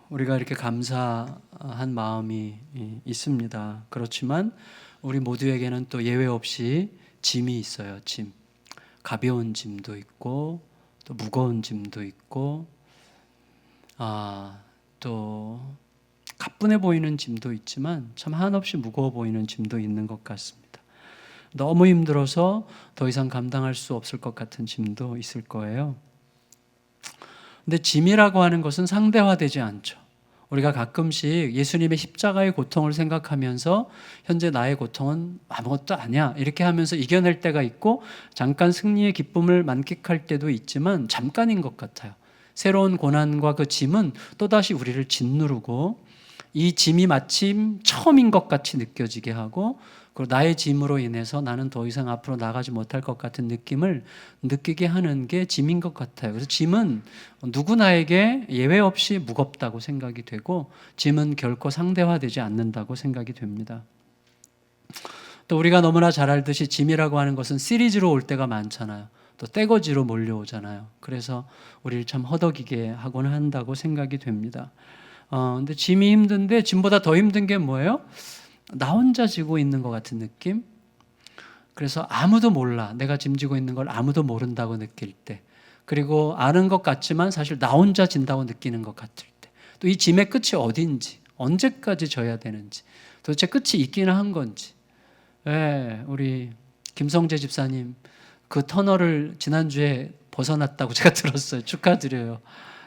우리가 이렇게 감사한 마음이 있습니다. 그렇지만 우리 모두에게는 또 예외 없이 짐이 있어요. 짐. 가벼운 짐도 있고 또 무거운 짐도 있고 또 가뿐해 보이는 짐도 있지만 참 한없이 무거워 보이는 짐도 있는 것 같습니다. 너무 힘들어서 더 이상 감당할 수 없을 것 같은 짐도 있을 거예요. 근데 짐이라고 하는 것은 상대화되지 않죠. 우리가 가끔씩 예수님의 십자가의 고통을 생각하면서 현재 나의 고통은 아무것도 아니야 이렇게 하면서 이겨낼 때가 있고 잠깐 승리의 기쁨을 만끽할 때도 있지만 잠깐인 것 같아요. 새로운 고난과 그 짐은 또다시 우리를 짓누르고 이 짐이 마침 처음인 것 같이 느껴지게 하고 그리고 나의 짐으로 인해서 나는 더 이상 앞으로 나가지 못할 것 같은 느낌을 느끼게 하는 게 짐인 것 같아요. 그래서 짐은 누구나에게 예외 없이 무겁다고 생각이 되고 짐은 결코 상대화되지 않는다고 생각이 됩니다. 또 우리가 너무나 잘 알듯이 짐이라고 하는 것은 시리즈로 올 때가 많잖아요. 또 떼거지로 몰려오잖아요. 그래서 우리를 참 허덕이게 하곤 한다고 생각이 됩니다. 근데 짐이 힘든데 짐보다 더 힘든 게 뭐예요? 나 혼자 지고 있는 것 같은 느낌? 그래서 아무도 몰라. 내가 짐지고 있는 걸 아무도 모른다고 느낄 때. 그리고 아는 것 같지만 사실 나 혼자 진다고 느끼는 것 같을 때. 또 이 짐의 끝이 어딘지, 언제까지 져야 되는지, 도대체 끝이 있기는 한 건지. 우리 김성재 집사님 그 터널을 지난주에 벗어났다고 제가 들었어요. 축하드려요.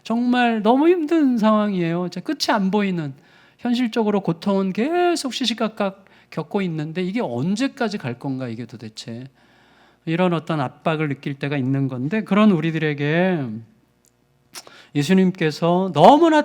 정말 너무 힘든 상황이에요. 끝이 안 보이는, 현실적으로 고통은 계속 시시각각 겪고 있는데 이게 언제까지 갈 건가 이게 도대체. 이런 어떤 압박을 느낄 때가 있는 건데 그런 우리들에게 예수님께서 너무나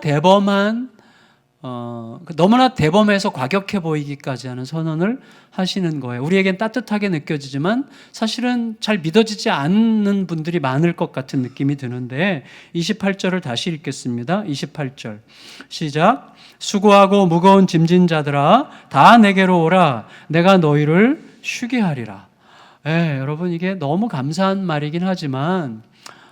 대범해서 과격해 보이기까지 하는 선언을 하시는 거예요. 우리에겐 따뜻하게 느껴지지만 사실은 잘 믿어지지 않는 분들이 많을 것 같은 느낌이 드는데 28절을 다시 읽겠습니다. 28절 시작. 수고하고 무거운 짐진 자들아 다 내게로 오라. 내가 너희를 쉬게 하리라. 여러분 이게 너무 감사한 말이긴 하지만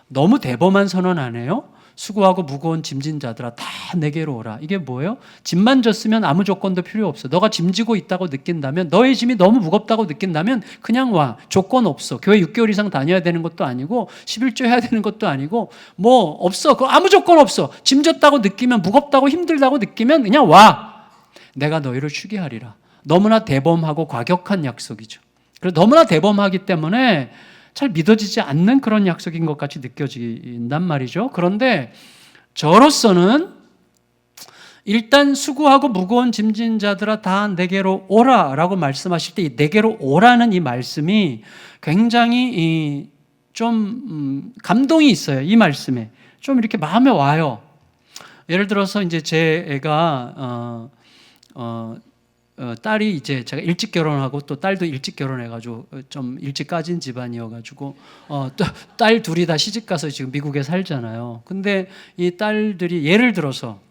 너무 대범한 선언 아니에요? 수고하고 무거운 짐진 자들아 다 내게로 오라. 이게 뭐예요? 짐만 졌으면 아무 조건도 필요 없어. 너가 짐지고 있다고 느낀다면, 너의 짐이 너무 무겁다고 느낀다면 그냥 와. 조건 없어. 교회 6개월 이상 다녀야 되는 것도 아니고 11조 해야 되는 것도 아니고 뭐 없어. 아무 조건 없어. 짐졌다고 느끼면, 무겁다고 힘들다고 느끼면 그냥 와. 내가 너희를 쉬게 하리라. 너무나 대범하고 과격한 약속이죠. 그래서 너무나 대범하기 때문에 잘 믿어지지 않는 그런 약속인 것 같이 느껴진단 말이죠. 그런데 저로서는 일단 수고하고 무거운 짐진 자들아 다 내게로 오라라고 말씀하실 때 이 내게로 오라는 이 말씀이 굉장히 좀 감동이 있어요. 이 말씀에 좀 이렇게 마음에 와요. 예를 들어서 이제 제 애가 딸이 이제 제가 일찍 결혼하고 또 딸도 일찍 결혼해가지고 좀 일찍 까진 집안이어가지고 딸 둘이 다 시집 가서 지금 미국에 살잖아요. 근데 이 딸들이 예를 들어서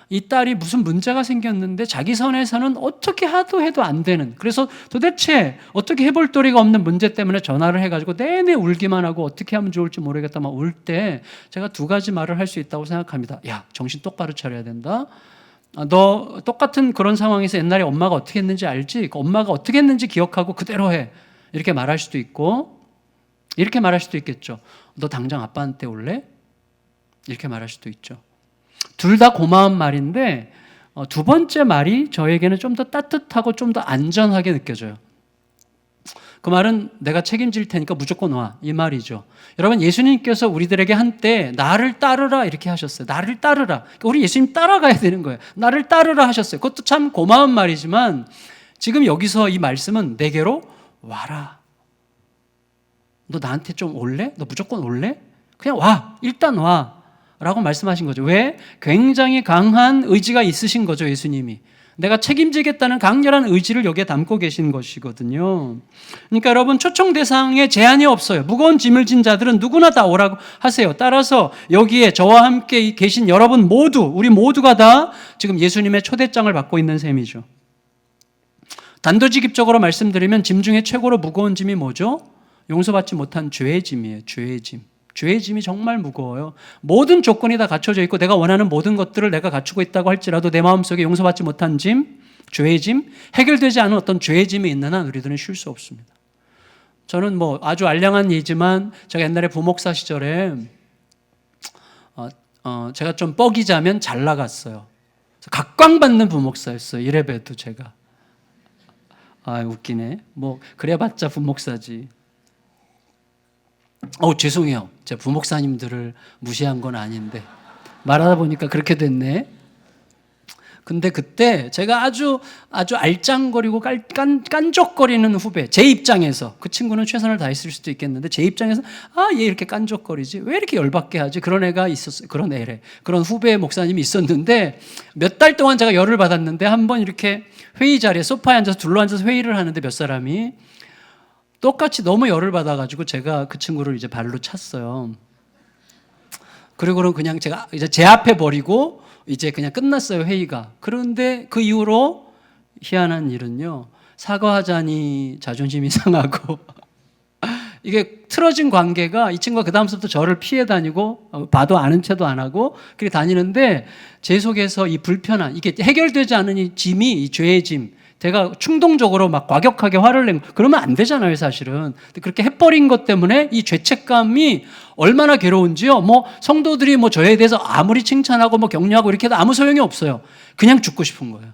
이 딸이 무슨 문제가 생겼는데 자기 선에서는 어떻게 해도 안 되는, 그래서 도대체 어떻게 해볼 도리가 없는 문제 때문에 전화를 해가지고 내내 울기만 하고 어떻게 하면 좋을지 모르겠다 막 울 때 제가 두 가지 말을 할 수 있다고 생각합니다. 야, 정신 똑바로 차려야 된다. 너 똑같은 그런 상황에서 옛날에 엄마가 어떻게 했는지 알지? 엄마가 어떻게 했는지 기억하고 그대로 해. 이렇게 말할 수도 있고 이렇게 말할 수도 있겠죠. 너 당장 아빠한테 올래? 이렇게 말할 수도 있죠. 둘 다 고마운 말인데 두 번째 말이 저에게는 좀 더 따뜻하고 좀 더 안전하게 느껴져요. 그 말은 내가 책임질 테니까 무조건 와, 이 말이죠. 여러분, 예수님께서 우리들에게 한때 나를 따르라 이렇게 하셨어요. 나를 따르라. 그러니까 우리 예수님 따라가야 되는 거예요. 나를 따르라 하셨어요. 그것도 참 고마운 말이지만 지금 여기서 이 말씀은 내게로 와라. 너 나한테 좀 올래? 너 무조건 올래? 그냥 와. 일단 와. 라고 말씀하신 거죠. 왜? 굉장히 강한 의지가 있으신 거죠, 예수님이. 내가 책임지겠다는 강렬한 의지를 여기에 담고 계신 것이거든요. 그러니까 여러분, 초청 대상에 제한이 없어요. 무거운 짐을 진 자들은 누구나 다 오라고 하세요. 따라서 여기에 저와 함께 계신 여러분 모두, 우리 모두가 다 지금 예수님의 초대장을 받고 있는 셈이죠. 단도직입적으로 말씀드리면 짐 중에 최고로 무거운 짐이 뭐죠? 용서받지 못한 죄의 짐이에요. 죄의 짐. 죄의 짐이 정말 무거워요. 모든 조건이 다 갖춰져 있고 내가 원하는 모든 것들을 내가 갖추고 있다고 할지라도 내 마음속에 용서받지 못한 짐, 죄의 짐, 해결되지 않은 어떤 죄의 짐이 있는 한 우리들은 쉴 수 없습니다. 저는 뭐 아주 알량한 예지만 제가 옛날에 부목사 시절에 제가 좀 뻐기자면 잘 나갔어요. 각광받는 부목사였어요. 이래봬도 제가. 웃기네. 뭐 그래봤자 부목사지. 죄송해요. 제가 부목사님들을 무시한 건 아닌데 말하다 보니까 그렇게 됐네. 근데 그때 제가 아주 알짱거리고 깐족거리는 후배, 제 입장에서, 그 친구는 최선을 다했을 수도 있겠는데 제 입장에서 얘 이렇게 깐족거리지, 왜 이렇게 열받게 하지, 그런 애가 있었어요. 그런 후배 목사님이 있었는데 몇 달 동안 제가 열을 받았는데 한번 이렇게 회의 자리에 소파에 앉아서 둘러앉아서 회의를 하는데 몇 사람이 똑같이 너무 열을 받아가지고 제가 그 친구를 이제 발로 찼어요. 그리고는 그냥 제가 이제 제 앞에 버리고 이제 그냥 끝났어요, 회의가. 그런데 그 이후로 희한한 일은요, 사과하자니 자존심이 상하고 이게 틀어진 관계가, 이 친구가 그 다음부터 저를 피해 다니고 봐도 아는 체도 안 하고 그렇게 다니는데 제 속에서 이 불편한, 이게 해결되지 않은 이 짐이, 이 죄의 짐, 제가 충동적으로 막 과격하게 화를 내고 그러면 안 되잖아요, 사실은. 그렇게 해버린 것 때문에 이 죄책감이 얼마나 괴로운지요. 뭐 성도들이 뭐 저에 대해서 아무리 칭찬하고 뭐 격려하고 이렇게 해도 아무 소용이 없어요. 그냥 죽고 싶은 거예요.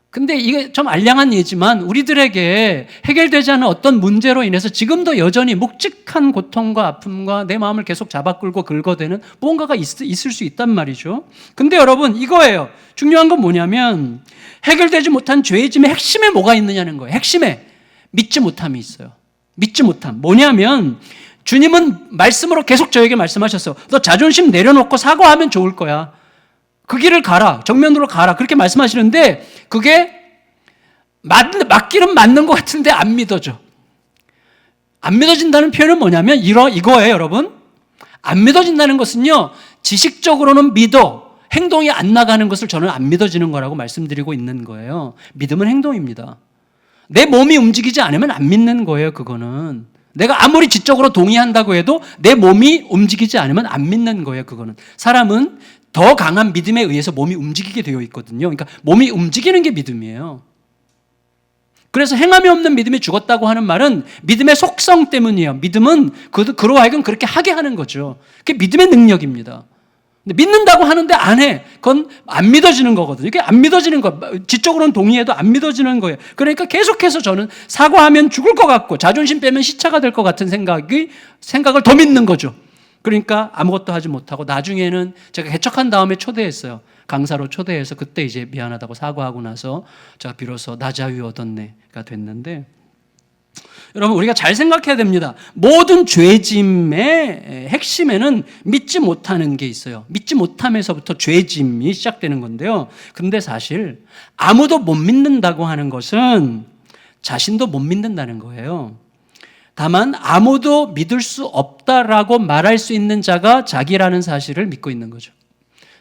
근데 이게 좀 알량한 예지만 우리들에게 해결되지 않은 어떤 문제로 인해서 지금도 여전히 묵직한 고통과 아픔과 내 마음을 계속 잡아끌고 긁어대는 무언가가 있을 수 있단 말이죠. 근데 여러분, 이거예요. 중요한 건 뭐냐면 해결되지 못한 죄의 짐의 핵심에 뭐가 있느냐는 거예요. 핵심에 믿지 못함이 있어요. 믿지 못함. 뭐냐면 주님은 말씀으로 계속 저에게 말씀하셨어요. 너 자존심 내려놓고 사과하면 좋을 거야. 그 길을 가라. 정면으로 가라. 그렇게 말씀하시는데 그게 맞기는 맞는 것 같은데 안 믿어져. 안 믿어진다는 표현은 뭐냐면 이거예요, 여러분. 안 믿어진다는 것은요, 지식적으로는 믿어. 행동이 안 나가는 것을 저는 안 믿어지는 거라고 말씀드리고 있는 거예요. 믿음은 행동입니다. 내 몸이 움직이지 않으면 안 믿는 거예요, 그거는. 내가 아무리 지적으로 동의한다고 해도 내 몸이 움직이지 않으면 안 믿는 거예요, 그거는. 사람은 더 강한 믿음에 의해서 몸이 움직이게 되어 있거든요. 그러니까 몸이 움직이는 게 믿음이에요. 그래서 행함이 없는 믿음이 죽었다고 하는 말은 믿음의 속성 때문이에요. 믿음은 그로 하여금 그렇게 하게 하는 거죠. 그게 믿음의 능력입니다. 근데 믿는다고 하는데 안 해. 그건 안 믿어지는 거거든요. 이게 안 믿어지는 거. 지적으로는 동의해도 안 믿어지는 거예요. 그러니까 계속해서 저는 사과하면 죽을 것 같고 자존심 빼면 시차가 될 것 같은 생각을 더 믿는 거죠. 그러니까 아무것도 하지 못하고 나중에는 제가 개척한 다음에 초대했어요. 강사로 초대해서 그때 이제 미안하다고 사과하고 나서 제가 비로소 나 자유 얻었네가 됐는데, 여러분 우리가 잘 생각해야 됩니다. 모든 죄짐의 핵심에는 믿지 못하는 게 있어요. 믿지 못함에서부터 죄짐이 시작되는 건데요. 근데 사실 아무도 못 믿는다고 하는 것은 자신도 못 믿는다는 거예요. 다만 아무도 믿을 수 없다라고 말할 수 있는 자가 자기라는 사실을 믿고 있는 거죠.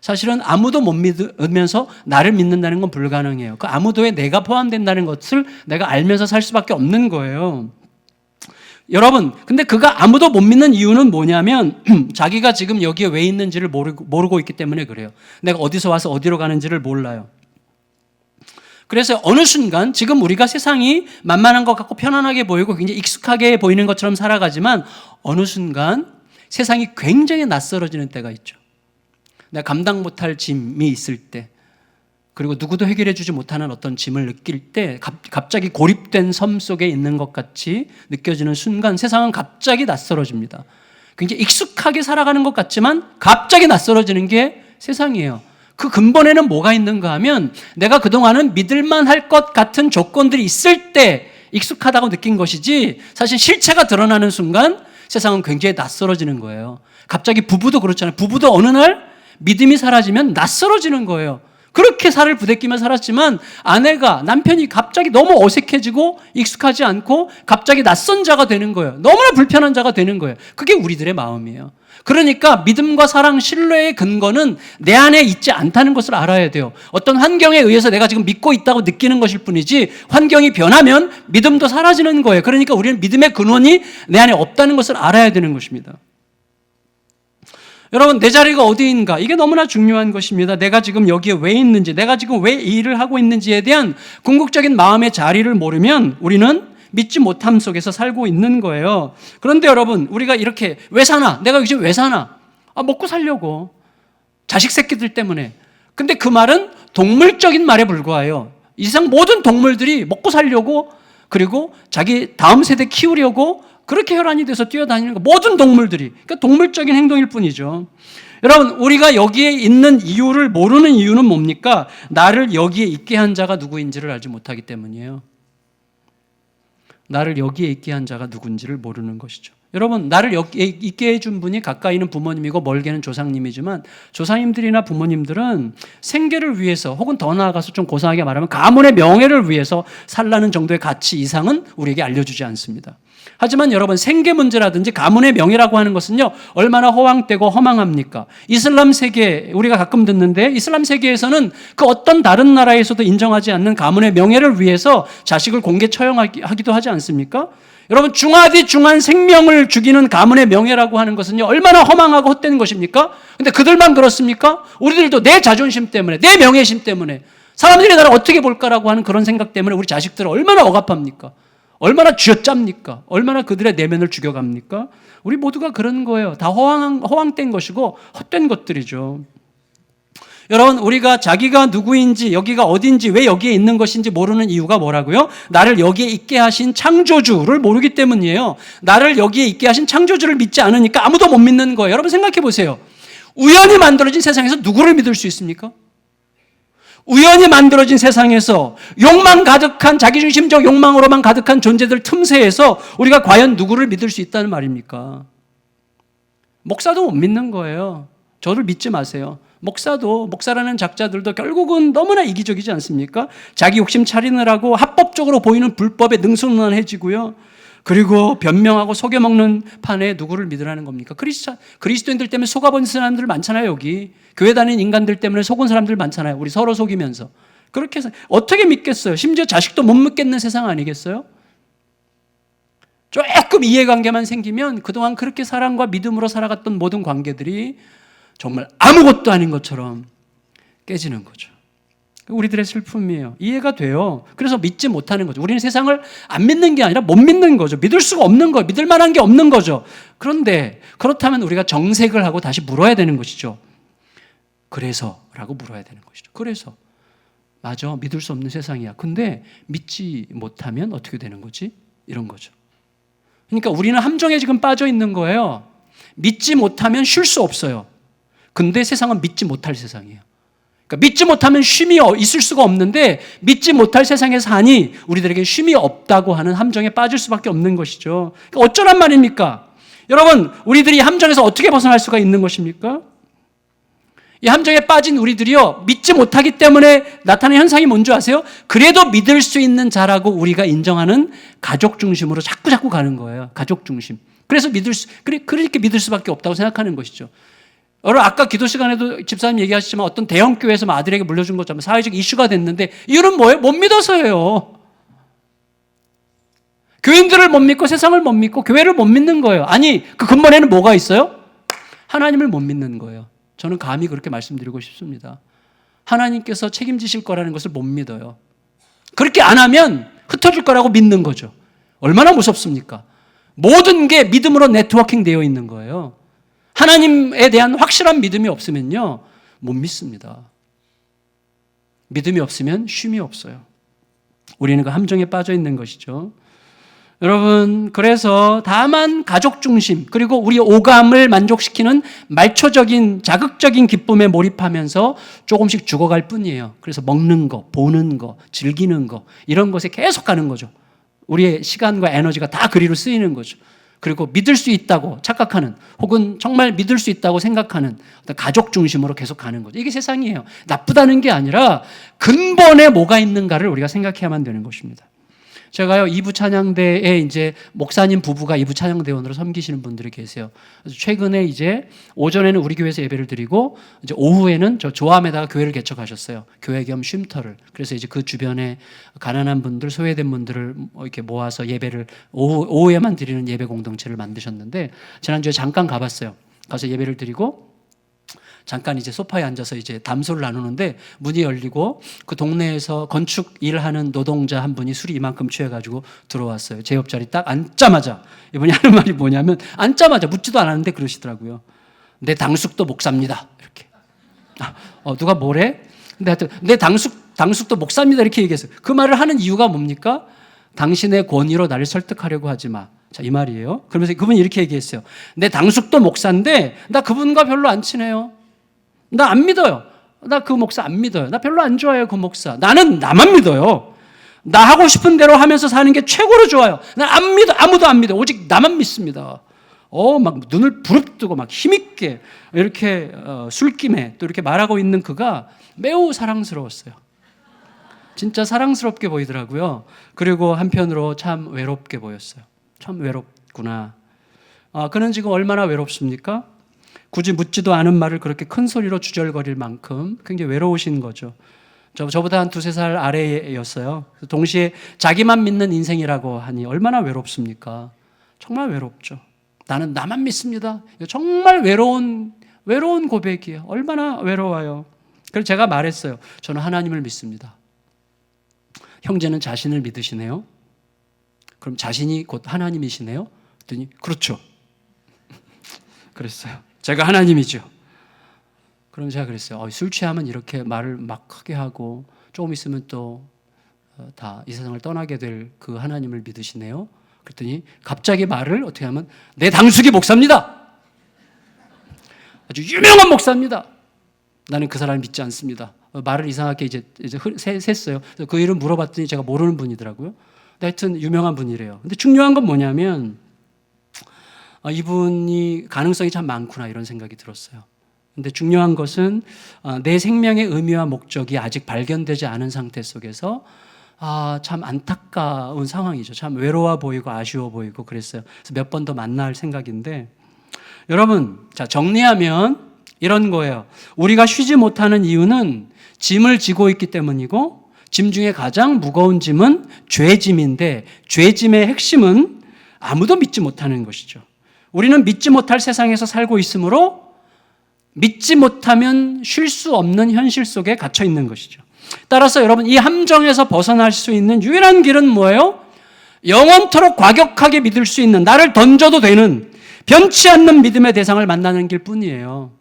사실은 아무도 못 믿으면서 나를 믿는다는 건 불가능해요. 그 아무도에 내가 포함된다는 것을 내가 알면서 살 수밖에 없는 거예요. 여러분, 근데 그가 아무도 못 믿는 이유는 뭐냐면 자기가 지금 여기에 왜 있는지를 모르고 있기 때문에 그래요. 내가 어디서 와서 어디로 가는지를 몰라요. 그래서 어느 순간 지금 우리가 세상이 만만한 것 같고 편안하게 보이고 굉장히 익숙하게 보이는 것처럼 살아가지만 어느 순간 세상이 굉장히 낯설어지는 때가 있죠. 내가 감당 못할 짐이 있을 때, 그리고 누구도 해결해 주지 못하는 어떤 짐을 느낄 때 갑자기 고립된 섬 속에 있는 것 같이 느껴지는 순간 세상은 갑자기 낯설어집니다. 굉장히 익숙하게 살아가는 것 같지만 갑자기 낯설어지는 게 세상이에요. 그 근본에는 뭐가 있는가 하면 내가 그동안은 믿을만 할 것 같은 조건들이 있을 때 익숙하다고 느낀 것이지, 사실 실체가 드러나는 순간 세상은 굉장히 낯설어지는 거예요. 갑자기 부부도 그렇잖아요. 부부도 어느 날 믿음이 사라지면 낯설어지는 거예요. 그렇게 살을 부대끼며 살았지만 아내가, 남편이 갑자기 너무 어색해지고 익숙하지 않고 갑자기 낯선 자가 되는 거예요. 너무나 불편한 자가 되는 거예요. 그게 우리들의 마음이에요. 그러니까 믿음과 사랑, 신뢰의 근거는 내 안에 있지 않다는 것을 알아야 돼요. 어떤 환경에 의해서 내가 지금 믿고 있다고 느끼는 것일 뿐이지 환경이 변하면 믿음도 사라지는 거예요. 그러니까 우리는 믿음의 근원이 내 안에 없다는 것을 알아야 되는 것입니다. 여러분, 내 자리가 어디인가? 이게 너무나 중요한 것입니다. 내가 지금 여기에 왜 있는지, 내가 지금 왜 이 일을 하고 있는지에 대한 궁극적인 마음의 자리를 모르면 우리는 믿지 못함 속에서 살고 있는 거예요. 그런데 여러분, 우리가 이렇게 왜 사나? 내가 요즘 왜 사나? 먹고 살려고. 자식 새끼들 때문에. 근데 그 말은 동물적인 말에 불과해요. 이 세상 모든 동물들이 먹고 살려고, 그리고 자기 다음 세대 키우려고 그렇게 혈안이 돼서 뛰어다니는 거, 모든 동물들이. 그러니까 동물적인 행동일 뿐이죠. 여러분, 우리가 여기에 있는 이유를 모르는 이유는 뭡니까? 나를 여기에 있게 한 자가 누구인지를 알지 못하기 때문이에요. 나를 여기에 있게 한 자가 누군지를 모르는 것이죠. 여러분, 나를 여기에 있게 해준 분이 가까이는 부모님이고 멀게는 조상님이지만 조상님들이나 부모님들은 생계를 위해서, 혹은 더 나아가서 좀 고상하게 말하면 가문의 명예를 위해서 살라는 정도의 가치 이상은 우리에게 알려주지 않습니다. 하지만 여러분, 생계 문제라든지 가문의 명예라고 하는 것은요, 얼마나 허황되고 허망합니까? 이슬람 세계, 우리가 가끔 듣는데 이슬람 세계에서는 그 어떤 다른 나라에서도 인정하지 않는 가문의 명예를 위해서 자식을 공개 처형하기도 하지 않습니까? 여러분, 중하디 중한 생명을 죽이는 가문의 명예라고 하는 것은요, 얼마나 허망하고 헛된 것입니까? 근데 그들만 그렇습니까? 우리들도 내 자존심 때문에, 내 명예심 때문에, 사람들이 나를 어떻게 볼까라고 하는 그런 생각 때문에 우리 자식들을 얼마나 억압합니까? 얼마나 쥐어짭니까? 얼마나 그들의 내면을 죽여갑니까? 우리 모두가 그런 거예요. 다 허황된 것이고 헛된 것들이죠. 여러분, 우리가 자기가 누구인지, 여기가 어딘지, 왜 여기에 있는 것인지 모르는 이유가 뭐라고요? 나를 여기에 있게 하신 창조주를 모르기 때문이에요. 나를 여기에 있게 하신 창조주를 믿지 않으니까 아무도 못 믿는 거예요. 여러분, 생각해 보세요. 우연히 만들어진 세상에서 누구를 믿을 수 있습니까? 우연히 만들어진 세상에서 욕망 가득한, 자기중심적 욕망으로만 가득한 존재들 틈새에서 우리가 과연 누구를 믿을 수 있다는 말입니까? 목사도 못 믿는 거예요. 저를 믿지 마세요. 목사라는 작자들도 결국은 너무나 이기적이지 않습니까? 자기 욕심 차리느라고 합법적으로 보이는 불법에 능수능란해지고요. 그리고 변명하고 속여먹는 판에 누구를 믿으라는 겁니까? 그리스도인들 때문에 속아본 사람들 많잖아요. 여기 교회 다니는 인간들 때문에 속은 사람들 많잖아요. 우리 서로 속이면서. 그렇게 해서 어떻게 믿겠어요? 심지어 자식도 못 믿겠는 세상 아니겠어요? 조금 이해관계만 생기면 그동안 그렇게 사랑과 믿음으로 살아갔던 모든 관계들이 정말 아무것도 아닌 것처럼 깨지는 거죠. 우리들의 슬픔이에요. 이해가 돼요. 그래서 믿지 못하는 거죠. 우리는 세상을 안 믿는 게 아니라 못 믿는 거죠. 믿을 수가 없는 거예요. 믿을 만한 게 없는 거죠. 그런데 그렇다면 우리가 정색을 하고 다시 물어야 되는 것이죠. 그래서라고 물어야 되는 것이죠. 그래서 맞아, 믿을 수 없는 세상이야. 근데 믿지 못하면 어떻게 되는 거지? 이런 거죠. 그러니까 우리는 함정에 지금 빠져 있는 거예요. 믿지 못하면 쉴 수 없어요. 근데 세상은 믿지 못할 세상이에요. 그러니까 믿지 못하면 쉼이 있을 수가 없는데 믿지 못할 세상에 사니 우리들에게 쉼이 없다고 하는 함정에 빠질 수밖에 없는 것이죠. 그러니까 어쩌란 말입니까? 여러분, 우리들이 함정에서 어떻게 벗어날 수가 있는 것입니까? 이 함정에 빠진 우리들이요, 믿지 못하기 때문에 나타나는 현상이 뭔지 아세요? 그래도 믿을 수 있는 자라고 우리가 인정하는 가족 중심으로 자꾸 가는 거예요. 가족 중심. 그래서 그렇게 믿을 수밖에 없다고 생각하는 것이죠. 여러분, 아까 기도 시간에도 집사님 얘기하셨지만 어떤 대형 교회에서 아들에게 물려준 것처럼 사회적 이슈가 됐는데 이유는 뭐예요? 못 믿어서예요. 교인들을 못 믿고 세상을 못 믿고 교회를 못 믿는 거예요. 아니, 그 근본에는 뭐가 있어요? 하나님을 못 믿는 거예요. 저는 감히 그렇게 말씀드리고 싶습니다. 하나님께서 책임지실 거라는 것을 못 믿어요. 그렇게 안 하면 흩어질 거라고 믿는 거죠. 얼마나 무섭습니까? 모든 게 믿음으로 네트워킹 되어 있는 거예요. 하나님에 대한 확실한 믿음이 없으면요, 못 믿습니다. 믿음이 없으면 쉼이 없어요. 우리는 그 함정에 빠져 있는 것이죠. 여러분, 그래서 다만 가족 중심, 그리고 우리 오감을 만족시키는 말초적인 자극적인 기쁨에 몰입하면서 조금씩 죽어갈 뿐이에요. 그래서 먹는 거, 보는 거, 즐기는 거, 이런 것에 계속 가는 거죠. 우리의 시간과 에너지가 다 그리로 쓰이는 거죠. 그리고 믿을 수 있다고 착각하는, 혹은 정말 믿을 수 있다고 생각하는 어떤 가족 중심으로 계속 가는 거죠. 이게 세상이에요. 나쁘다는 게 아니라 근본에 뭐가 있는가를 우리가 생각해야만 되는 것입니다. 제가요, 이부 찬양대에 이제 목사님 부부가 이부 찬양대원으로 섬기시는 분들이 계세요. 그래서 최근에 이제 오전에는 우리 교회에서 예배를 드리고 이제 오후에는 저 조암에다가 교회를 개척하셨어요. 교회 겸 쉼터를. 그래서 이제 그 주변에 가난한 분들, 소외된 분들을 이렇게 모아서 예배를 오후에만 드리는 예배 공동체를 만드셨는데, 지난주에 잠깐 가봤어요. 가서 예배를 드리고 잠깐 이제 소파에 앉아서 이제 담소를 나누는데 문이 열리고 그 동네에서 건축 일하는 노동자 한 분이 술이 이만큼 취해가지고 들어왔어요. 제 옆자리 딱 앉자마자 이분이 하는 말이 뭐냐면, 앉자마자 묻지도 않았는데 그러시더라고요. 내 당숙도 목사입니다. 이렇게. 누가 뭐래? 근데 하여튼 내 당숙도 목사입니다. 이렇게 얘기했어요. 그 말을 하는 이유가 뭡니까? 당신의 권위로 나를 설득하려고 하지 마. 자, 이 말이에요. 그러면서 그분이 이렇게 얘기했어요. 내 당숙도 목사인데 나 그분과 별로 안 친해요. 나 안 믿어요. 나 그 목사 안 믿어요. 나 별로 안 좋아해요, 그 목사. 나는 나만 믿어요. 나 하고 싶은 대로 하면서 사는 게 최고로 좋아요. 난 안 믿어. 아무도 안 믿어. 오직 나만 믿습니다. 막 눈을 부릅뜨고 막 힘있게 이렇게 술김에 또 이렇게 말하고 있는 그가 매우 사랑스러웠어요. 진짜 사랑스럽게 보이더라고요. 그리고 한편으로 참 외롭게 보였어요. 참 외롭구나. 그는 지금 얼마나 외롭습니까? 굳이 묻지도 않은 말을 그렇게 큰 소리로 주절거릴 만큼 굉장히 외로우신 거죠. 저보다 한 2-3살 아래였어요. 동시에 자기만 믿는 인생이라고 하니 얼마나 외롭습니까? 정말 외롭죠. 나는 나만 믿습니다. 정말 외로운 고백이에요. 얼마나 외로워요. 그래서 제가 말했어요. 저는 하나님을 믿습니다. 형제는 자신을 믿으시네요. 그럼 자신이 곧 하나님이시네요? 그랬더니 그렇죠. 그랬어요. 제가 하나님이죠. 그럼 제가 그랬어요. 술 취하면 이렇게 말을 막 크게 하고 조금 있으면 또 다 이 세상을 떠나게 될 그 하나님을 믿으시네요. 그랬더니 갑자기 말을 어떻게 하면 내 당숙이 목사입니다. 아주 유명한 목사입니다. 나는 그 사람을 믿지 않습니다. 말을 이상하게 이제 셌어요. 그 이름 물어봤더니 제가 모르는 분이더라고요. 하여튼 유명한 분이래요. 근데 중요한 건 뭐냐면 이분이 가능성이 참 많구나 이런 생각이 들었어요. 근데 중요한 것은 내 생명의 의미와 목적이 아직 발견되지 않은 상태 속에서 참 안타까운 상황이죠. 참 외로워 보이고 아쉬워 보이고 그랬어요. 그래서 몇 번 더 만날 생각인데, 여러분, 자, 정리하면 이런 거예요. 우리가 쉬지 못하는 이유는 짐을 지고 있기 때문이고, 짐 중에 가장 무거운 짐은 죄짐인데, 죄짐의 핵심은 아무도 믿지 못하는 것이죠. 우리는 믿지 못할 세상에서 살고 있으므로 믿지 못하면 쉴 수 없는 현실 속에 갇혀 있는 것이죠. 따라서 여러분, 이 함정에서 벗어날 수 있는 유일한 길은 뭐예요? 영원토록 과격하게 믿을 수 있는, 나를 던져도 되는 변치 않는 믿음의 대상을 만나는 길뿐이에요.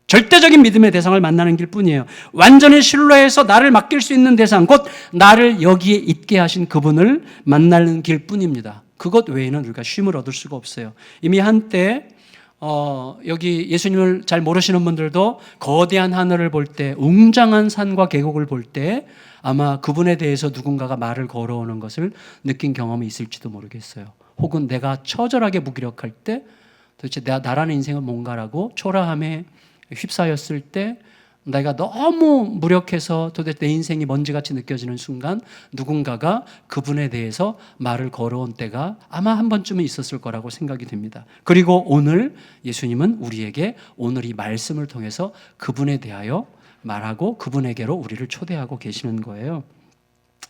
절대적인 믿음의 대상을 만나는 길뿐이에요. 완전히 신뢰해서 나를 맡길 수 있는 대상, 곧 나를 여기에 있게 하신 그분을 만나는 길뿐입니다. 그것 외에는 우리가 쉼을 얻을 수가 없어요. 이미 한때 여기 예수님을 잘 모르시는 분들도 거대한 하늘을 볼 때, 웅장한 산과 계곡을 볼 때 아마 그분에 대해서 누군가가 말을 걸어오는 것을 느낀 경험이 있을지도 모르겠어요. 혹은 내가 처절하게 무기력할 때 도대체 나라는 인생은 뭔가라고 초라함에 휩싸였을 때, 내가 너무 무력해서 도대체 내 인생이 먼지같이 느껴지는 순간 누군가가 그분에 대해서 말을 걸어온 때가 아마 한 번쯤은 있었을 거라고 생각이 됩니다. 그리고 오늘 예수님은 우리에게 오늘 이 말씀을 통해서 그분에 대하여 말하고 그분에게로 우리를 초대하고 계시는 거예요.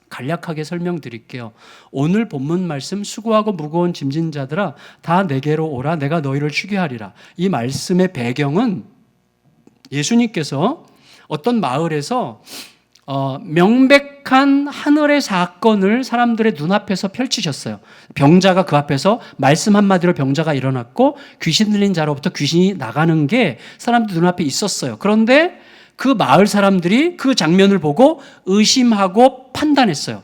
간략하게 설명드릴게요. 오늘 본문 말씀, 수고하고 무거운 짐진 자들아 다 내게로 오라, 내가 너희를 쉬게 하리라. 이 말씀의 배경은 예수님께서 어떤 마을에서 명백한 하늘의 사건을 사람들의 눈앞에서 펼치셨어요. 병자가 그 앞에서 말씀 한마디로 병자가 일어났고 귀신 들린 자로부터 귀신이 나가는 게 사람들 눈앞에 있었어요. 그런데 그 마을 사람들이 그 장면을 보고 의심하고 판단했어요.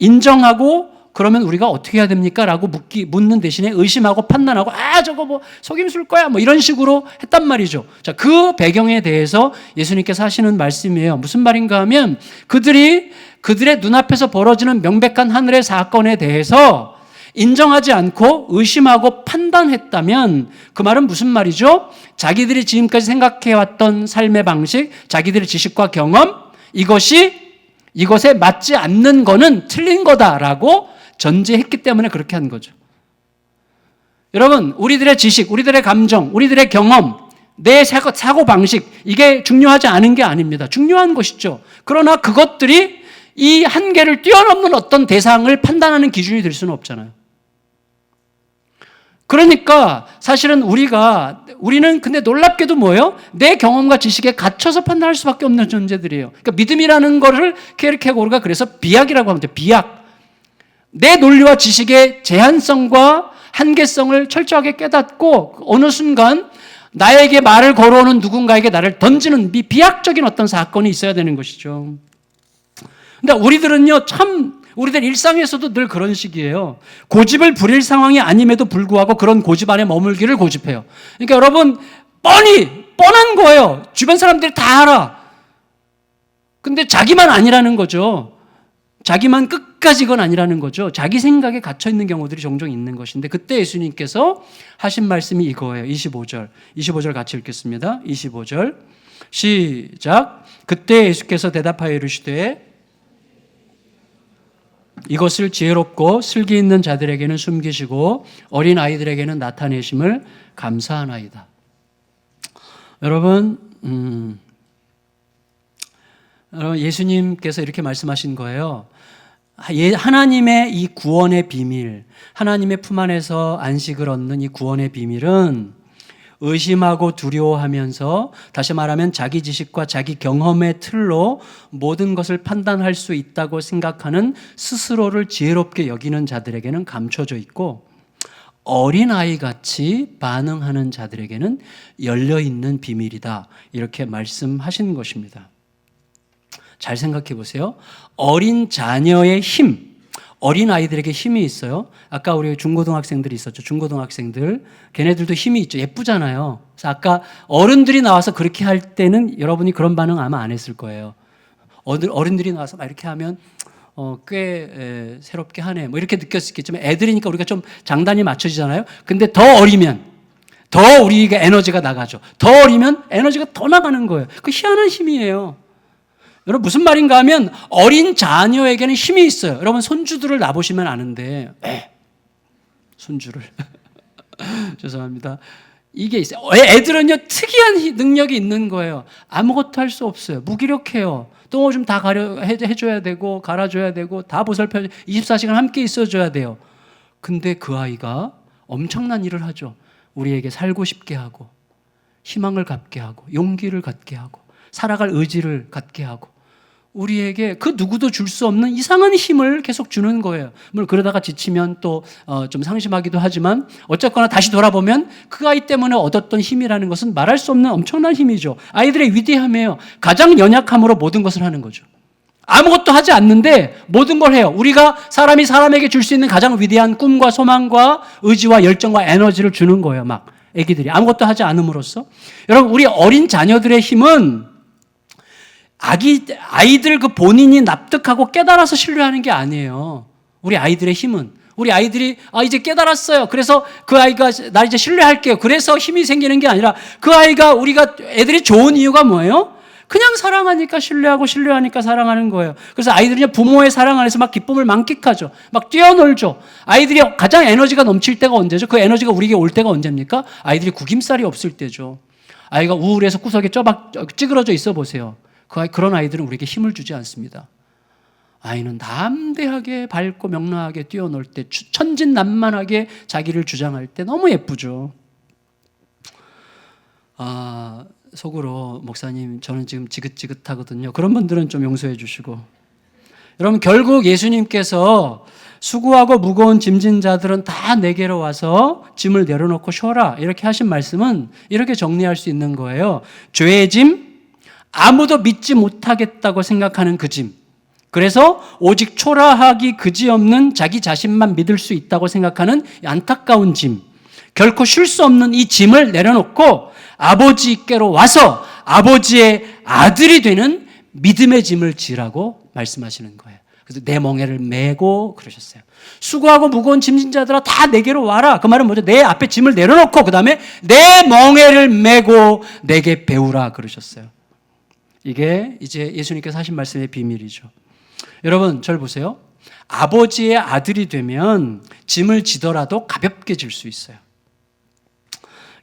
인정하고 그러면 우리가 어떻게 해야 됩니까? 라고 묻는 대신에 의심하고 판단하고 저거 뭐 속임수일 거야 뭐 이런 식으로 했단 말이죠. 자, 그 배경에 대해서 예수님께서 하시는 말씀이에요. 무슨 말인가 하면 그들의 눈앞에서 벌어지는 명백한 하늘의 사건에 대해서 인정하지 않고 의심하고 판단했다면 그 말은 무슨 말이죠? 자기들이 지금까지 생각해왔던 삶의 방식, 자기들의 지식과 경험, 이것에 맞지 않는 거는 틀린 거다라고 전제했기 때문에 그렇게 한 거죠. 여러분, 우리들의 지식, 우리들의 감정, 우리들의 경험, 내 사고 방식, 이게 중요하지 않은 게 아닙니다. 중요한 것이죠. 그러나 그것들이 이 한계를 뛰어넘는 어떤 대상을 판단하는 기준이 될 수는 없잖아요. 그러니까 사실은 우리는 근데 놀랍게도 뭐예요? 내 경험과 지식에 갇혀서 판단할 수밖에 없는 존재들이에요. 그러니까 믿음이라는 거를 케르케고르가 그래서 비약이라고 합니다. 비약. 내 논리와 지식의 제한성과 한계성을 철저하게 깨닫고 어느 순간 나에게 말을 걸어오는 누군가에게 나를 던지는 비약적인 어떤 사건이 있어야 되는 것이죠. 근데 우리들은요, 우리들 일상에서도 늘 그런 식이에요. 고집을 부릴 상황이 아님에도 불구하고 그런 고집 안에 머물기를 고집해요. 그러니까 여러분, 뻔한 거예요. 주변 사람들이 다 알아. 근데 자기만 아니라는 거죠. 자기만 끝까지 건 아니라는 거죠. 자기 생각에 갇혀 있는 경우들이 종종 있는 것인데, 그때 예수님께서 하신 말씀이 이거예요. 25절 같이 읽겠습니다. 25절 시작. 그때 예수께서 대답하여 이르시되 이것을 지혜롭고 슬기 있는 자들에게는 숨기시고 어린 아이들에게는 나타내심을 감사하나이다. 여러분, 예수님께서 이렇게 말씀하신 거예요. 하나님의 이 구원의 비밀, 하나님의 품 안에서 안식을 얻는 이 구원의 비밀은 의심하고 두려워하면서, 다시 말하면 자기 지식과 자기 경험의 틀로 모든 것을 판단할 수 있다고 생각하는 스스로를 지혜롭게 여기는 자들에게는 감춰져 있고, 어린아이같이 반응하는 자들에게는 열려있는 비밀이다. 이렇게 말씀하신 것입니다. 잘 생각해 보세요. 어린 자녀의 힘, 어린 아이들에게 힘이 있어요. 아까 우리 중고등학생들이 있었죠. 중고등학생들. 걔네들도 힘이 있죠. 예쁘잖아요. 그래서 아까 어른들이 나와서 그렇게 할 때는 여러분이 그런 반응 아마 안 했을 거예요. 어른들이 나와서 막 이렇게 하면 꽤 새롭게 하네. 뭐 이렇게 느꼈겠지만 애들이니까 우리가 좀 장단이 맞춰지잖아요. 근데 더 어리면 더 우리가 에너지가 나가죠. 더 어리면 에너지가 더 나가는 거예요. 그 희한한 힘이에요. 여러분 무슨 말인가 하면 어린 자녀에게는 힘이 있어요. 여러분 손주들을 놔보시면 아는데 손주를 죄송합니다. 이게 있어요. 애들은요 특이한 능력이 있는 거예요. 아무것도 할 수 없어요. 무기력해요. 똥 좀 다 해줘야 되고 갈아줘야 되고 다 보살펴 24시간 함께 있어줘야 돼요. 근데 그 아이가 엄청난 일을 하죠. 우리에게 살고 싶게 하고 희망을 갖게 하고 용기를 갖게 하고 살아갈 의지를 갖게 하고 우리에게 그 누구도 줄 수 없는 이상한 힘을 계속 주는 거예요. 물론 그러다가 지치면 또 좀 상심하기도 하지만 어쨌거나 다시 돌아보면 그 아이 때문에 얻었던 힘이라는 것은 말할 수 없는 엄청난 힘이죠. 아이들의 위대함이에요. 가장 연약함으로 모든 것을 하는 거죠. 아무것도 하지 않는데 모든 걸 해요. 우리가 사람이 사람에게 줄 수 있는 가장 위대한 꿈과 소망과 의지와 열정과 에너지를 주는 거예요. 막 애기들이 아무것도 하지 않음으로써. 여러분 우리 어린 자녀들의 힘은 아이들 그 본인이 납득하고 깨달아서 신뢰하는 게 아니에요. 우리 아이들의 힘은 우리 아이들이 이제 깨달았어요. 그래서 그 아이가 나 이제 신뢰할게요. 그래서 힘이 생기는 게 아니라 그 아이가 애들이 좋은 이유가 뭐예요? 그냥 사랑하니까 신뢰하고 신뢰하니까 사랑하는 거예요. 그래서 아이들이 부모의 사랑 안에서 막 기쁨을 만끽하죠. 막 뛰어놀죠. 아이들이 가장 에너지가 넘칠 때가 언제죠? 그 에너지가 우리에게 올 때가 언제입니까? 아이들이 구김살이 없을 때죠. 아이가 우울해서 구석에 찌그러져 있어 보세요. 그런 아이들은 우리에게 힘을 주지 않습니다. 아이는 담대하게 밝고 명랑하게 뛰어놀 때 천진난만하게 자기를 주장할 때 너무 예쁘죠. 속으로 목사님 저는 지금 지긋지긋하거든요. 그런 분들은 좀 용서해 주시고. 여러분 결국 예수님께서 수고하고 무거운 짐진 자들은 다 내게로 와서 짐을 내려놓고 쉬어라 이렇게 하신 말씀은 이렇게 정리할 수 있는 거예요. 죄의 짐, 아무도 믿지 못하겠다고 생각하는 그 짐. 그래서 오직 초라하기 그지없는 자기 자신만 믿을 수 있다고 생각하는 안타까운 짐. 결코 쉴 수 없는 이 짐을 내려놓고 아버지께로 와서 아버지의 아들이 되는 믿음의 짐을 지라고 말씀하시는 거예요. 그래서 내 멍에를 메고 그러셨어요. 수고하고 무거운 짐진 자들아 다 내게로 와라. 그 말은 뭐죠? 내 앞에 짐을 내려놓고 그 다음에 내 멍에를 메고 내게 배우라 그러셨어요. 이게 이제 예수님께서 하신 말씀의 비밀이죠. 여러분 저를 보세요. 아버지의 아들이 되면 짐을 지더라도 가볍게 질 수 있어요.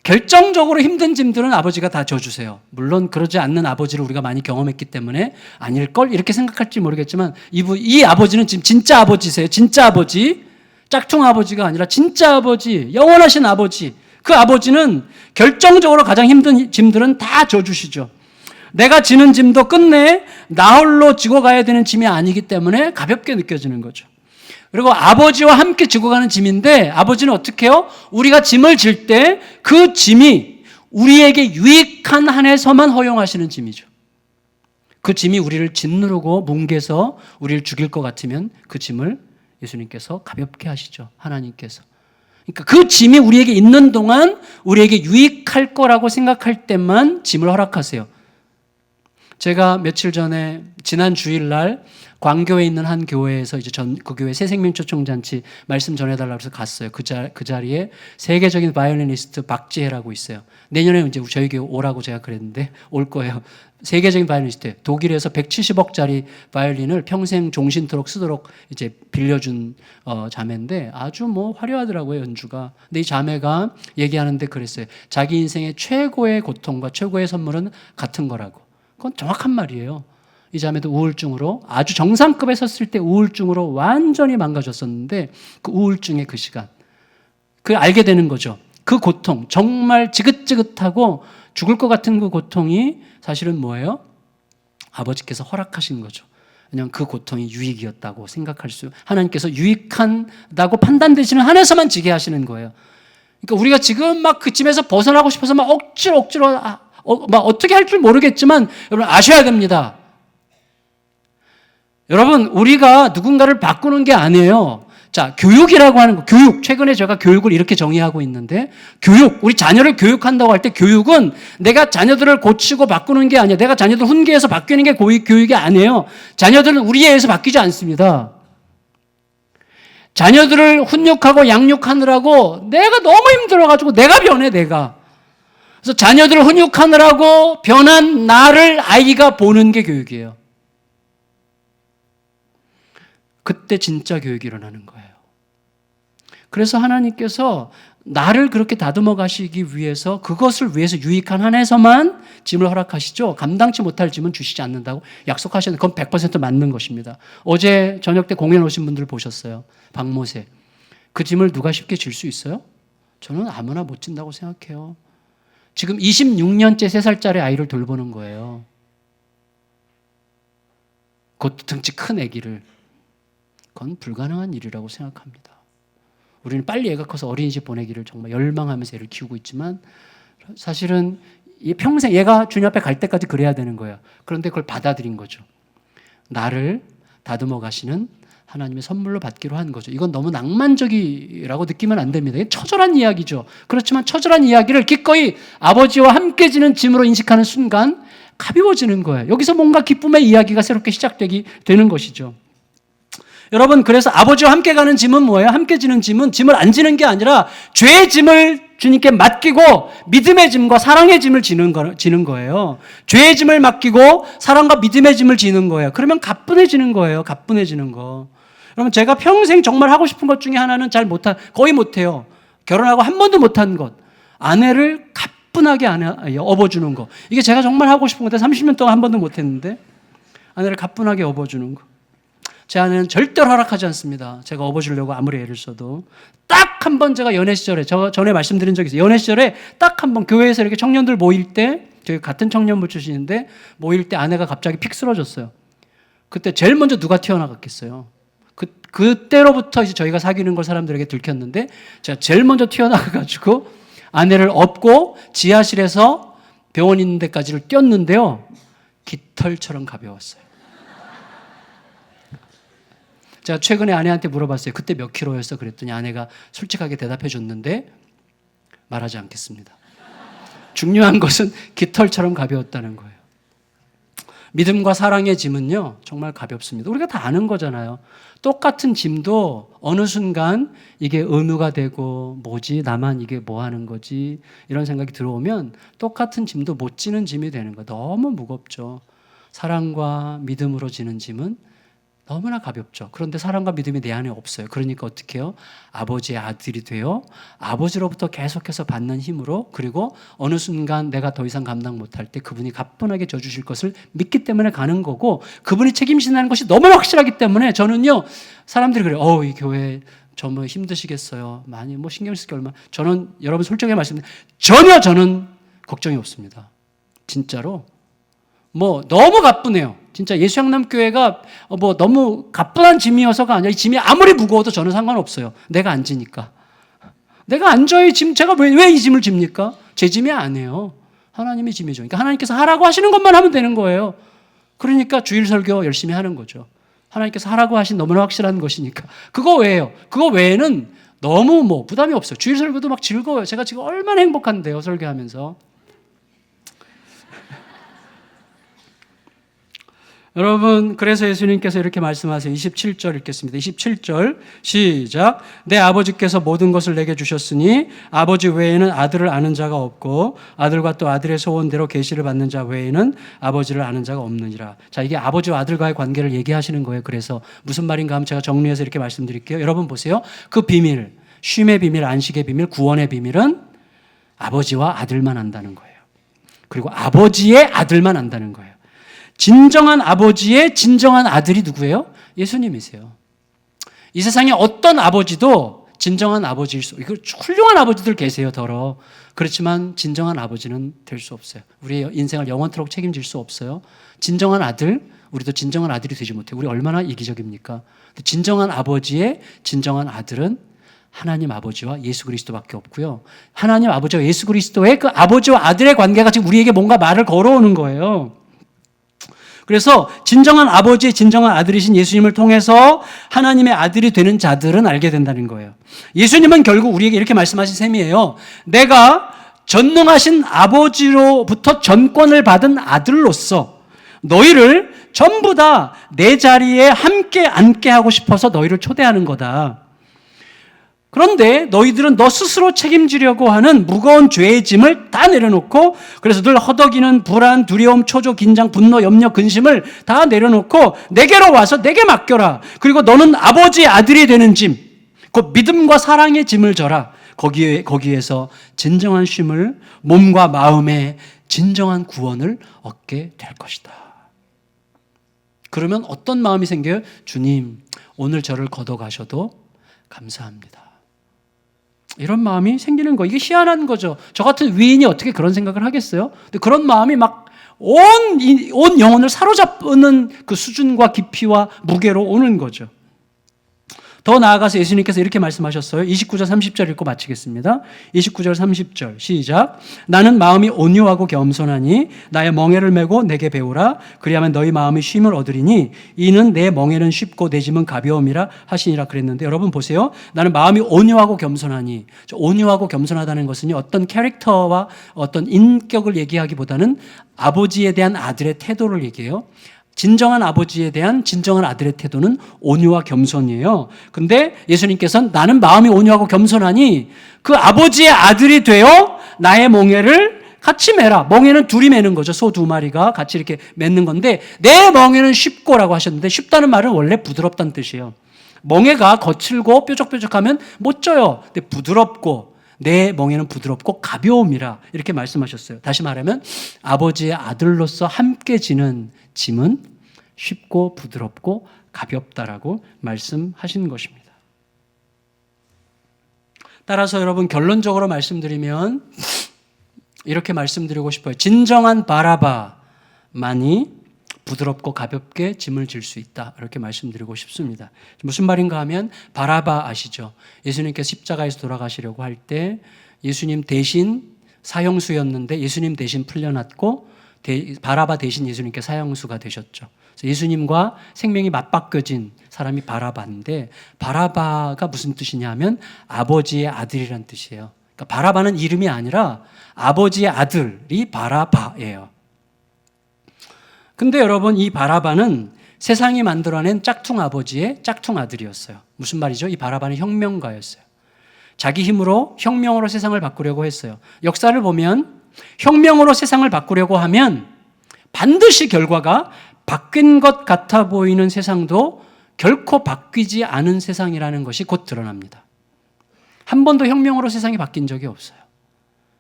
결정적으로 힘든 짐들은 아버지가 다 져주세요. 물론 그러지 않는 아버지를 우리가 많이 경험했기 때문에 아닐걸 이렇게 생각할지 모르겠지만 이 아버지는 지금 진짜 아버지세요. 진짜 아버지, 짝퉁 아버지가 아니라 진짜 아버지, 영원하신 아버지. 그 아버지는 결정적으로 가장 힘든 짐들은 다 져주시죠. 내가 지는 짐도 끝내 나 홀로 지고 가야 되는 짐이 아니기 때문에 가볍게 느껴지는 거죠. 그리고 아버지와 함께 지고 가는 짐인데 아버지는 어떻게 해요? 우리가 짐을 질 때 그 짐이 우리에게 유익한 한에서만 허용하시는 짐이죠. 그 짐이 우리를 짓누르고 뭉개서 우리를 죽일 것 같으면 그 짐을 예수님께서 가볍게 하시죠. 하나님께서. 그러니까 그 짐이 우리에게 있는 동안 우리에게 유익할 거라고 생각할 때만 짐을 허락하세요. 제가 며칠 전에 지난 주일날 광교에 있는 한 교회에서 이제 그 교회 새생명초청잔치 말씀 전해달라고 해서 갔어요. 그 자리에 세계적인 바이올리니스트 박지혜라고 있어요. 내년에 이제 저희 교회 오라고 제가 그랬는데 올 거예요. 세계적인 바이올리니스트, 독일에서 170억짜리 바이올린을 평생 종신토록 쓰도록 이제 빌려준 자매인데 아주 뭐 화려하더라고요, 연주가. 근데 이 자매가 얘기하는데 그랬어요. 자기 인생의 최고의 고통과 최고의 선물은 같은 거라고. 그건 정확한 말이에요. 이 자매도 우울증으로 아주 정상급에 섰을 때 우울증으로 완전히 망가졌었는데 그 우울증의 그 시간, 그걸 알게 되는 거죠. 그 고통, 정말 지긋지긋하고 죽을 것 같은 그 고통이 사실은 뭐예요? 아버지께서 허락하신 거죠. 그냥 그 고통이 유익이었다고 생각할 수, 하나님께서 유익한다고 판단되시는 한에서만 지게 하시는 거예요. 그러니까 우리가 지금 막 그 짐에서 벗어나고 싶어서 막 억지로 막 어떻게 할 줄 모르겠지만 여러분 아셔야 됩니다. 여러분 우리가 누군가를 바꾸는 게 아니에요. 자, 교육이라고 하는 거, 교육. 최근에 제가 교육을 이렇게 정의하고 있는데 교육, 우리 자녀를 교육한다고 할 때 교육은 내가 자녀들을 고치고 바꾸는 게 아니에요. 내가 자녀들 훈계해서 바뀌는 게 교육이 아니에요. 자녀들은 우리에 의해서 바뀌지 않습니다. 자녀들을 훈육하고 양육하느라고 내가 너무 힘들어가지고 내가 변해, 내가. 그래서 자녀들을 훈육하느라고 변한 나를 아이가 보는 게 교육이에요. 그때 진짜 교육이 일어나는 거예요. 그래서 하나님께서 나를 그렇게 다듬어 가시기 위해서 그것을 위해서 유익한 한에서만 짐을 허락하시죠. 감당치 못할 짐은 주시지 않는다고 약속하셨는데 그건 100% 맞는 것입니다. 어제 저녁 때 공연 오신 분들 보셨어요. 박모세. 그 짐을 누가 쉽게 질 수 있어요? 저는 아무나 못 진다고 생각해요. 지금 26년째 3살짜리 아이를 돌보는 거예요. 곧 등치 큰 아기를. 그건 불가능한 일이라고 생각합니다. 우리는 빨리 애가 커서 어린이집 보내기를 정말 열망하면서 애를 키우고 있지만 사실은 평생 얘가 주님 앞에 갈 때까지 그래야 되는 거예요. 그런데 그걸 받아들인 거죠. 나를 다듬어 가시는 하나님의 선물로 받기로 한 거죠. 이건 너무 낭만적이라고 느끼면 안 됩니다. 이게 처절한 이야기죠. 그렇지만 처절한 이야기를 기꺼이 아버지와 함께 지는 짐으로 인식하는 순간 가벼워지는 거예요. 여기서 뭔가 기쁨의 이야기가 새롭게 되는 것이죠. 여러분, 그래서 아버지와 함께 가는 짐은 뭐예요? 함께 지는 짐은 짐을 안 지는 게 아니라 죄의 짐을 주님께 맡기고 믿음의 짐과 사랑의 짐을 지는 거예요. 죄의 짐을 맡기고 사랑과 믿음의 짐을 지는 거예요. 그러면 가뿐해지는 거예요. 가뿐해지는 거. 여러분, 제가 평생 정말 하고 싶은 것 중에 하나는 거의 못해요. 결혼하고 한 번도 못한 것. 아내를 가뿐하게 업어주는 거. 이게 제가 정말 하고 싶은 건데 30년 동안 한 번도 못했는데 아내를 가뿐하게 업어주는 거. 제 아내는 절대로 허락하지 않습니다. 제가 업어주려고 아무리 애를 써도. 딱 한 번 제가 연애 시절에, 전에 말씀드린 적이 있어요. 연애 시절에 딱 한 번 교회에서 이렇게 청년들 모일 때, 저희 같은 청년부 출신인데 모일 때 아내가 갑자기 픽 쓰러졌어요. 그때 제일 먼저 누가 튀어나갔겠어요. 그때로부터 이제 저희가 사귀는 걸 사람들에게 들켰는데 제가 제일 먼저 튀어나가가지고 아내를 업고 지하실에서 병원 있는 데까지를 뛰었는데요. 깃털처럼 가벼웠어요. 제가 최근에 아내한테 물어봤어요. 그때 몇 킬로였어? 그랬더니 아내가 솔직하게 대답해 줬는데 말하지 않겠습니다. 중요한 것은 깃털처럼 가벼웠다는 거예요. 믿음과 사랑의 짐은요, 정말 가볍습니다. 우리가 다 아는 거잖아요. 똑같은 짐도 어느 순간 이게 의무가 되고, 뭐지? 나만 이게 뭐 하는 거지? 이런 생각이 들어오면 똑같은 짐도 못 지는 짐이 되는 거예요. 너무 무겁죠. 사랑과 믿음으로 지는 짐은 너무나 가볍죠. 그런데 사랑과 믿음이 내 안에 없어요. 그러니까 어떻게 해요? 아버지의 아들이 되어 아버지로부터 계속해서 받는 힘으로, 그리고 어느 순간 내가 더 이상 감당 못할 때 그분이 가뿐하게 져주실 것을 믿기 때문에 가는 거고, 그분이 책임진다는 것이 너무나 확실하기 때문에 저는요, 사람들이 그래요. 이 교회 뭐 힘드시겠어요. 많이 뭐 신경 쓸 게 얼마. 저는 여러분 솔직하게 말씀드립니다. 전혀 저는 걱정이 없습니다. 진짜로. 뭐 너무 가뿐해요. 진짜 예수양남교회가 뭐 너무 가뿐한 짐이어서가 아니라, 이 짐이 아무리 무거워도 저는 상관없어요. 내가 안 지니까. 내가 안 져요. 짐. 제가 왜 이 짐을 집니까? 제 짐이 아니에요. 하나님의 짐이죠. 그러니까 하나님께서 하라고 하시는 것만 하면 되는 거예요. 그러니까 주일 설교 열심히 하는 거죠. 하나님께서 하라고 하신 너무나 확실한 것이니까. 그거 외에요. 그거 외에는 너무 뭐 부담이 없어요. 주일 설교도 막 즐거워요. 제가 지금 얼마나 행복한데요, 설교하면서. 여러분, 그래서 예수님께서 이렇게 말씀하세요. 27절 읽겠습니다. 27절 시작. 내 아버지께서 모든 것을 내게 주셨으니 아버지 외에는 아들을 아는 자가 없고, 아들과 또 아들의 소원대로 계시를 받는 자 외에는 아버지를 아는 자가 없느니라. 자, 이게 아버지와 아들과의 관계를 얘기하시는 거예요. 그래서 무슨 말인가 하면 제가 정리해서 이렇게 말씀드릴게요. 여러분 보세요. 그 비밀, 쉼의 비밀, 안식의 비밀, 구원의 비밀은 아버지와 아들만 안다는 거예요. 그리고 아버지의 아들만 안다는 거예요. 진정한 아버지의 진정한 아들이 누구예요? 예수님이세요. 이 세상에 어떤 아버지도 진정한 아버지일 수, 이거 훌륭한 아버지들 계세요, 더러. 그렇지만 진정한 아버지는 될 수 없어요. 우리의 인생을 영원토록 책임질 수 없어요. 진정한 아들, 우리도 진정한 아들이 되지 못해요. 우리 얼마나 이기적입니까? 진정한 아버지의 진정한 아들은 하나님 아버지와 예수 그리스도밖에 없고요. 하나님 아버지와 예수 그리스도의 그 아버지와 아들의 관계가 지금 우리에게 뭔가 말을 걸어오는 거예요. 그래서 진정한 아버지의 진정한 아들이신 예수님을 통해서 하나님의 아들이 되는 자들은 알게 된다는 거예요. 예수님은 결국 우리에게 이렇게 말씀하신 셈이에요. 내가 전능하신 아버지로부터 전권을 받은 아들로서 너희를 전부 다 내 자리에 함께 앉게 하고 싶어서 너희를 초대하는 거다. 그런데 너희들은 너 스스로 책임지려고 하는 무거운 죄의 짐을 다 내려놓고, 그래서 늘 허덕이는 불안, 두려움, 초조, 긴장, 분노, 염려, 근심을 다 내려놓고 내게로 와서 내게 맡겨라. 그리고 너는 아버지의 아들이 되는 짐, 곧 믿음과 사랑의 짐을 져라. 거기에서 진정한 쉼을, 몸과 마음의 진정한 구원을 얻게 될 것이다. 그러면 어떤 마음이 생겨요? 주님, 오늘 저를 걷어가셔도 감사합니다. 이런 마음이 생기는 거. 이게 희한한 거죠. 저 같은 위인이 어떻게 그런 생각을 하겠어요? 근데 그런 마음이 막 온 영혼을 사로잡는 그 수준과 깊이와 무게로 오는 거죠. 더 나아가서 예수님께서 이렇게 말씀하셨어요. 29절 30절 읽고 마치겠습니다. 29절 30절 시작. 나는 마음이 온유하고 겸손하니 나의 멍에를 메고 내게 배우라. 그리하면 너희 마음이 쉼을 얻으리니 이는 내 멍에는 쉽고 내 짐은 가벼움이라 하시니라 그랬는데, 여러분 보세요. 나는 마음이 온유하고 겸손하니, 온유하고 겸손하다는 것은 어떤 캐릭터와 어떤 인격을 얘기하기보다는 아버지에 대한 아들의 태도를 얘기해요. 진정한 아버지에 대한 진정한 아들의 태도는 온유와 겸손이에요. 근데 예수님께서는 나는 마음이 온유하고 겸손하니 그 아버지의 아들이 되어 나의 멍에를 같이 매라. 멍에는 둘이 매는 거죠. 소 두 마리가 같이 이렇게 맺는 건데, 내 멍에는 쉽고라고 하셨는데, 쉽다는 말은 원래 부드럽다는 뜻이에요. 멍에가 거칠고 뾰족뾰족하면 못 져요. 근데 부드럽고, 내 멍에는 부드럽고 가벼움이라 이렇게 말씀하셨어요. 다시 말하면 아버지의 아들로서 함께 지는 짐은 쉽고 부드럽고 가볍다라고 말씀하신 것입니다. 따라서 여러분, 결론적으로 말씀드리면 이렇게 말씀드리고 싶어요. 진정한 바라바만이 부드럽고 가볍게 짐을 질 수 있다, 이렇게 말씀드리고 싶습니다. 무슨 말인가 하면, 바라바 아시죠? 예수님께서 십자가에서 돌아가시려고 할 때 예수님 대신 사형수였는데 예수님 대신 풀려났고, 바라바 대신 예수님께 사형수가 되셨죠. 그래서 예수님과 생명이 맞바뀌어진 사람이 바라바인데, 바라바가 무슨 뜻이냐 하면 아버지의 아들이란 뜻이에요. 그러니까 바라바는 이름이 아니라 아버지의 아들이 바라바예요. 근데 여러분, 이 바라바는 세상이 만들어낸 짝퉁 아버지의 짝퉁 아들이었어요. 무슨 말이죠? 이 바라바는 혁명가였어요. 자기 힘으로 혁명으로 세상을 바꾸려고 했어요. 역사를 보면 혁명으로 세상을 바꾸려고 하면 반드시 결과가 바뀐 것 같아 보이는 세상도 결코 바뀌지 않은 세상이라는 것이 곧 드러납니다. 한 번도 혁명으로 세상이 바뀐 적이 없어요.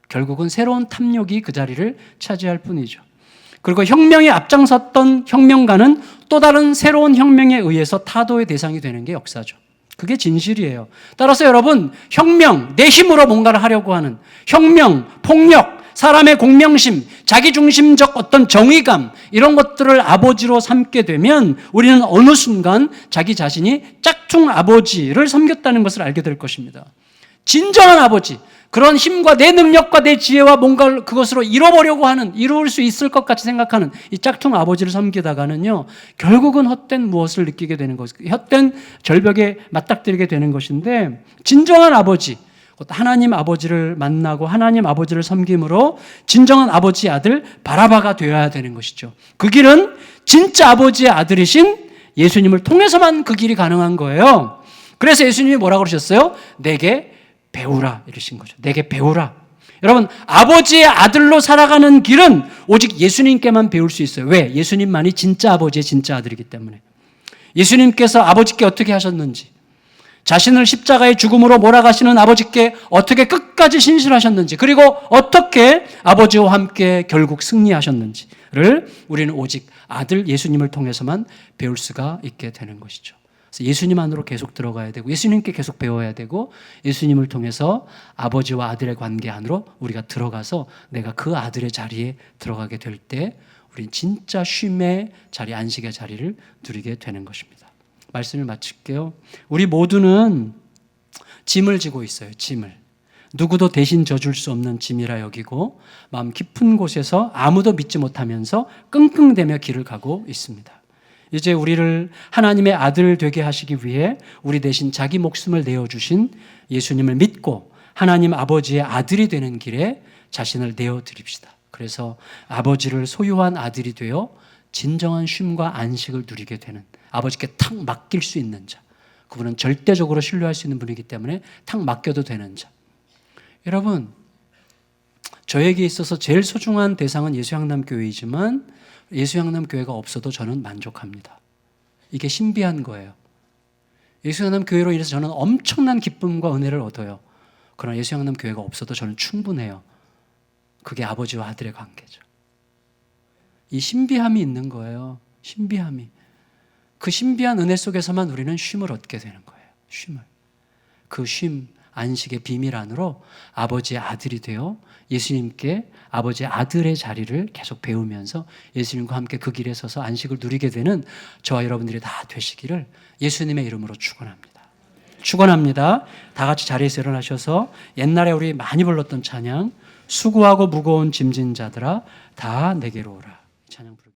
결국은 새로운 탐욕이 그 자리를 차지할 뿐이죠. 그리고 혁명에 앞장섰던 혁명가는 또 다른 새로운 혁명에 의해서 타도의 대상이 되는 게 역사죠. 그게 진실이에요. 따라서 여러분, 혁명, 내 힘으로 뭔가를 하려고 하는 혁명, 폭력, 사람의 공명심, 자기중심적 어떤 정의감, 이런 것들을 아버지로 삼게 되면 우리는 어느 순간 자기 자신이 짝퉁 아버지를 섬겼다는 것을 알게 될 것입니다. 진정한 아버지, 그런 힘과 내 능력과 내 지혜와 뭔가를 그것으로 이뤄보려고 하는, 이룰 수 있을 것 같이 생각하는 이 짝퉁 아버지를 섬기다가는요, 결국은 헛된 무엇을 느끼게 되는 것, 헛된 절벽에 맞닥뜨리게 되는 것인데, 진정한 아버지, 하나님 아버지를 만나고 하나님 아버지를 섬김으로 진정한 아버지의 아들 바라바가 되어야 되는 것이죠. 그 길은 진짜 아버지의 아들이신 예수님을 통해서만 그 길이 가능한 거예요. 그래서 예수님이 뭐라고 그러셨어요? 내게 배우라 이러신 거죠. 내게 배우라. 여러분, 아버지의 아들로 살아가는 길은 오직 예수님께만 배울 수 있어요. 왜? 예수님만이 진짜 아버지의 진짜 아들이기 때문에. 예수님께서 아버지께 어떻게 하셨는지, 자신을 십자가의 죽음으로 몰아가시는 아버지께 어떻게 끝까지 신실하셨는지, 그리고 어떻게 아버지와 함께 결국 승리하셨는지를 우리는 오직 아들 예수님을 통해서만 배울 수가 있게 되는 것이죠. 그래서 예수님 안으로 계속 들어가야 되고 예수님께 계속 배워야 되고 예수님을 통해서 아버지와 아들의 관계 안으로 우리가 들어가서 내가 그 아들의 자리에 들어가게 될 때 우리는 진짜 쉼의 자리, 안식의 자리를 누리게 되는 것입니다. 말씀을 마칠게요. 우리 모두는 짐을 지고 있어요. 짐을. 누구도 대신 져줄 수 없는 짐이라 여기고 마음 깊은 곳에서 아무도 믿지 못하면서 끙끙대며 길을 가고 있습니다. 이제 우리를 하나님의 아들 되게 하시기 위해 우리 대신 자기 목숨을 내어주신 예수님을 믿고 하나님 아버지의 아들이 되는 길에 자신을 내어드립시다. 그래서 아버지를 소유한 아들이 되어 진정한 쉼과 안식을 누리게 되는, 아버지께 탁 맡길 수 있는 자, 그분은 절대적으로 신뢰할 수 있는 분이기 때문에 탁 맡겨도 되는 자. 여러분, 저에게 있어서 제일 소중한 대상은 예수향남교회이지만 예수향남교회가 없어도 저는 만족합니다. 이게 신비한 거예요. 예수향남교회로 인해서 저는 엄청난 기쁨과 은혜를 얻어요. 그러나 예수향남교회가 없어도 저는 충분해요. 그게 아버지와 아들의 관계죠. 이 신비함이 있는 거예요. 신비함이. 그 신비한 은혜 속에서만 우리는 쉼을 얻게 되는 거예요. 쉼을. 그 쉼, 안식의 비밀 안으로 아버지의 아들이 되어 예수님께 아버지의 아들의 자리를 계속 배우면서 예수님과 함께 그 길에 서서 안식을 누리게 되는 저와 여러분들이 다 되시기를 예수님의 이름으로 축원합니다. 축원합니다. 다 같이 자리에서 일어나셔서 옛날에 우리 많이 불렀던 찬양, 수고하고 무거운 짐진 자들아 다 내게로 오라. 찬양 부르